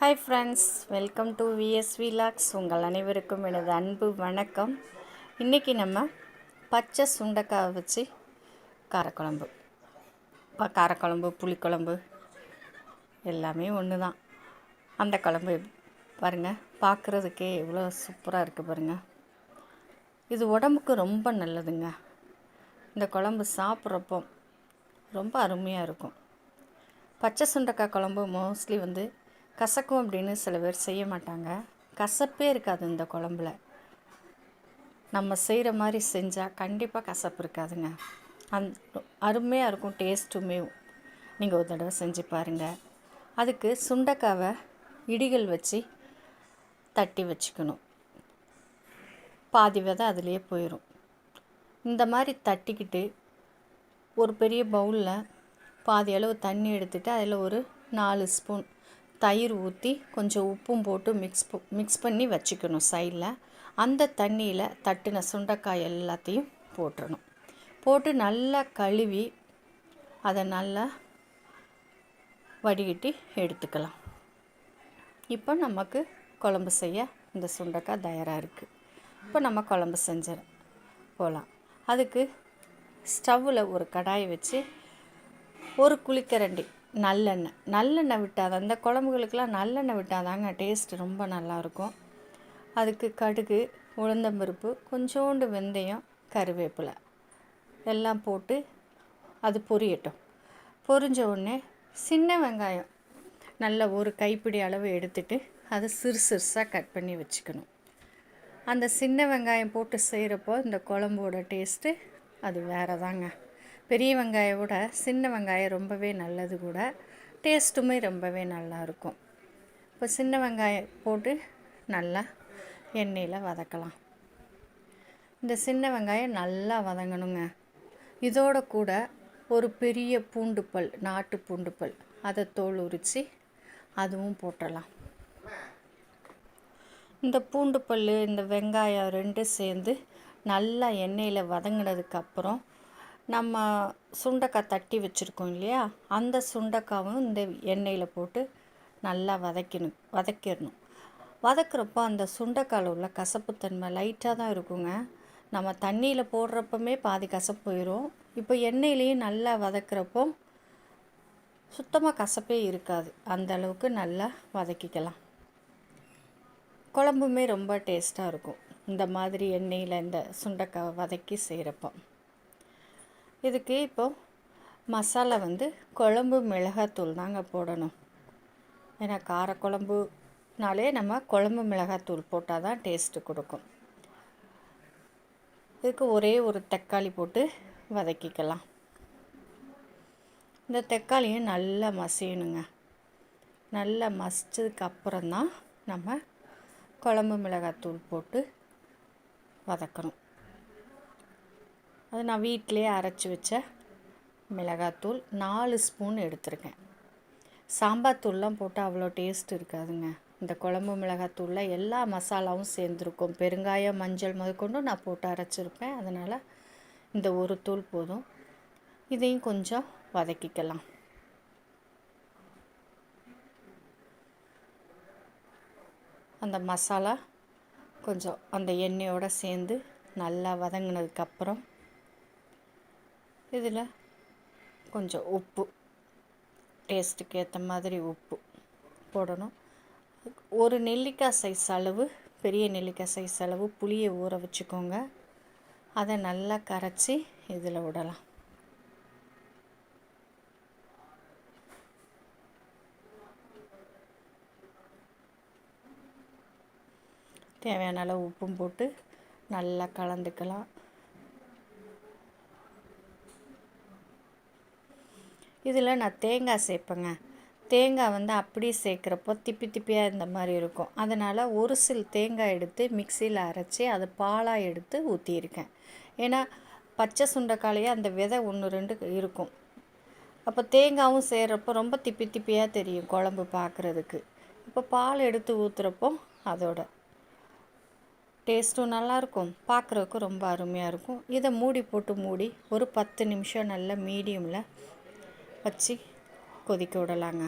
Hi friends, welcome to VSV logs. உங்கள் அனைவருக்கும் எனது அன்பு வணக்கம். இன்றைக்கி நம்ம பச்சை சுண்டைக்காய் வச்சு காரக்குழம்பு. காரக்குழம்பு, புளிக்குழம்பு எல்லாமே ஒன்று தான். அந்த குழம்பு பாருங்கள், பார்க்குறதுக்கே எவ்வளோ சூப்பராக இருக்குது பாருங்கள். இது உடம்புக்கு ரொம்ப நல்லதுங்க. இந்த குழம்பு சாப்பிட்றப்போ ரொம்ப அருமையாக இருக்கும். பச்சை சுண்டைக்காய் குழம்பு மோஸ்ட்லி கசக்கும் அப்படின்னு சில பேர் செய்ய மாட்டாங்க. கசப்பே இருக்காது இந்த குழம்புல. நம்ம செய்கிற மாதிரி செஞ்சால் கண்டிப்பாக கசப்பு இருக்காதுங்க. அருமையாக இருக்கும். டேஸ்ட்டுமே நீங்கள் ஒரு தடவை செஞ்சு பாருங்கள். அதுக்கு சுண்டைக்காவை இடிகள் வச்சு தட்டி வச்சுக்கணும். பாதி விதை அதுலேயே போயிடும். இந்த மாதிரி தட்டிக்கிட்டு ஒரு பெரிய பவுலில் பாதி அளவு தண்ணி எடுத்துகிட்டு அதில் ஒரு 4 ஸ்பூன் தயிர் ஊற்றி கொஞ்சம் உப்பும் போட்டு மிக்ஸ் பண்ணி வச்சுக்கணும் சைடில். அந்த தண்ணியில் தட்டின சுண்டைக்காய் எல்லாத்தையும் போட்டுடணும். போட்டு நல்லா கழுவி அதை நல்லா வடிகட்டி எடுத்துக்கலாம். இப்போ நமக்கு குழம்பு செய்ய இந்த சுண்டைக்காய் தயாராக இருக்குது. இப்போ நம்ம குழம்பு செஞ்ச போகலாம். அதுக்கு ஸ்டவ்வில் ஒரு கடாயை வச்சு ஒரு குழிக்கரண்டி நல்லெண்ணெய் விட்டால் அந்த குழம்புகளுக்கெல்லாம் நல்லெண்ணெய் விட்டால் தாங்க டேஸ்ட் ரொம்ப நல்லாயிருக்கும். அதுக்கு கடுகு, உளுந்தம்பருப்பு, கொஞ்சோண்டு வெந்தயம், கருவேப்பிலை எல்லாம் போட்டு அது பொரியட்டும். பொரிஞ்ச உடனே சின்ன வெங்காயம் நல்ல ஒரு கைப்பிடி அளவு எடுத்துட்டு அதை சிறுசாக கட் பண்ணி வச்சுக்கணும். அந்த சின்ன வெங்காயம் போட்டு செய்கிறப்போ இந்த குழம்போட டேஸ்ட்டு அது வேறு தாங்க. பெரிய வெங்காயோட சின்ன வெங்காயம் ரொம்பவே நல்லது கூட. டேஸ்ட்டுமே ரொம்பவே நல்லாயிருக்கும். இப்போ சின்ன வெங்காயம் போட்டு நல்லா எண்ணெயில் வதக்கலாம். இந்த சின்ன வெங்காயம் நல்லா வதங்கணுங்க. இதோட கூட ஒரு பெரிய பூண்டுப்பல், நாட்டு பூண்டுப்பல், அதை தோல் உரித்து அதுவும் போட்டலாம். இந்த பூண்டுப்பல், இந்த வெங்காயம் ரெண்டும் சேர்ந்து நல்லா எண்ணெயில் வதங்கினதுக்கப்புறம் நம்ம சுண்டைக்காய் தட்டி வச்சுருக்கோம் இல்லையா, அந்த சுண்டைக்காவும் இந்த எண்ணெயில் போட்டு நல்லா வதக்கிடணும். வதக்குறப்போ அந்த சுண்டைக்காயில் உள்ள கசப்புத்தன்மை லைட்டாக தான் இருக்குங்க. நம்ம தண்ணியில் போடுறப்பமே பாதி கசப்பு போயிடும். இப்போ எண்ணெயிலையும் நல்லா வதக்குறப்போ சுத்தமாக கசப்பே இருக்காது. அந்த அளவுக்கு நல்லா வதக்கிக்கலாம். குழம்புமே ரொம்ப டேஸ்ட்டாக இருக்கும் இந்த மாதிரி எண்ணெயில் இந்த சுண்டைக்காய் வதக்கி செய்கிறப்போ. இதுக்கு இப்போது மசாலா குழம்பு மிளகாத்தூள் தாங்க போடணும். ஏன்னா காரக்குழம்புனாலே நம்ம குழம்பு மிளகாத்தூள் போட்டால் தான் டேஸ்ட்டு கொடுக்கும். இதுக்கு ஒரே ஒரு தக்காளி போட்டு வதக்கிக்கலாம். இந்த தக்காளியும் நல்லா மசியணுங்க. நல்லா மசித்ததுக்கு அப்புறம்தான் நம்ம குழம்பு மிளகாத்தூள் போட்டு வதக்கணும். அது நான் வீட்டிலே அரைச்சி வச்ச மிளகாத்தூள் 4 ஸ்பூன் எடுத்துருக்கேன். சாம்பார் தூள்லாம் போட்டு அவ்வளோ டேஸ்ட் இருக்காதுங்க. இந்த குழம்பு மிளகாத்தூளில் எல்லா மசாலாவும் சேர்ந்துருக்கும். பெருங்காயம், மஞ்சள் முதற்கொண்டு நான் போட்டு அரைச்சிருப்பேன். அதனால் இந்த ஒரு தூள் போதும். இதையும் கொஞ்சம் வதக்கிக்கலாம். அந்த மசாலா கொஞ்சம் அந்த எண்ணெயோடு சேர்ந்து நல்லா வதங்கினதுக்கப்புறம் இதில் கொஞ்சம் உப்பு, டேஸ்ட்டுக்கு ஏற்ற மாதிரி உப்பு போடணும். ஒரு நெல்லிக்காய் சைஸ் அளவு, பெரிய நெல்லிக்காய் சைஸ் அளவு புளியை ஊற வச்சுக்கோங்க. அதை நல்லா கரைச்சி இதில் விடலாம். தேவையான அளவு உப்பும் போட்டு நல்லா கலந்துக்கலாம். இதில் நான் தேங்காய் சேர்ப்பேங்க. தேங்காய் அப்படியே சேர்க்குறப்போ திப்பியாக இந்த மாதிரி இருக்கும். அதனால் ஒரு சில தேங்காய் எடுத்து மிக்சியில் அரைச்சி அதை பாலாக எடுத்து ஊற்றியிருக்கேன். ஏன்னா பச்சை சுண்டைக்காலையே அந்த விதை 1-2 இருக்கும். அப்போ தேங்காயும் சேர்கிறப்போ ரொம்ப திப்பியாக தெரியும் குழம்பு பார்க்குறதுக்கு. இப்போ பால் எடுத்து ஊற்றுறப்போ அதோட டேஸ்ட்டும் நல்லாயிருக்கும், பார்க்குறதுக்கு ரொம்ப அருமையாக இருக்கும். இதை மூடி ஒரு 10 நிமிஷம் நல்லா மீடியமில் வச்சு கொதிக்க விடலாங்க.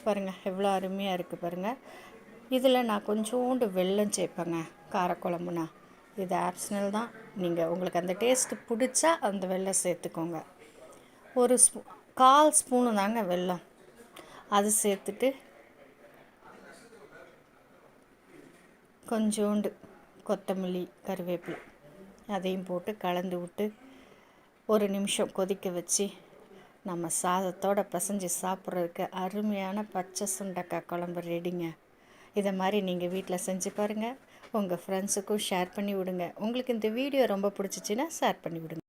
பாருங்கள் எவ்வளோ அருமையாக இருக்குது பாருங்கள். இதில் நான் கொஞ்சோண்டு வெல்லம் சேர்ப்பேங்க காரக்குழம்புனா. இது ஆப்ஷனல் தான். நீங்கள் உங்களுக்கு அந்த டேஸ்ட்டு பிடிச்சா அந்த வெல்லம் சேர்த்துக்கோங்க. ஒரு 1/4 ஸ்பூனு தாங்க வெல்லம். அது சேர்த்துட்டு கொஞ்சோண்டு கொத்தமல்லி கருவேப்பிலை அதையும் போட்டு கலந்து விட்டு 1 நிமிஷம் கொதிக்க வச்சு நம்ம சாதத்தோடு பிசைஞ்சு சாப்பிட்றதுக்கு அருமையான பச்சை சுண்டைக்காய் குழம்பு ரெடிங்க. இதை மாதிரி நீங்கள் வீட்டில் செஞ்சு பாருங்கள். உங்கள் ஃப்ரெண்ட்ஸுக்கும் ஷேர் பண்ணி விடுங்க. உங்களுக்கு இந்த வீடியோ ரொம்ப பிடிச்சிச்சின்னா ஷேர் பண்ணி விடுங்க.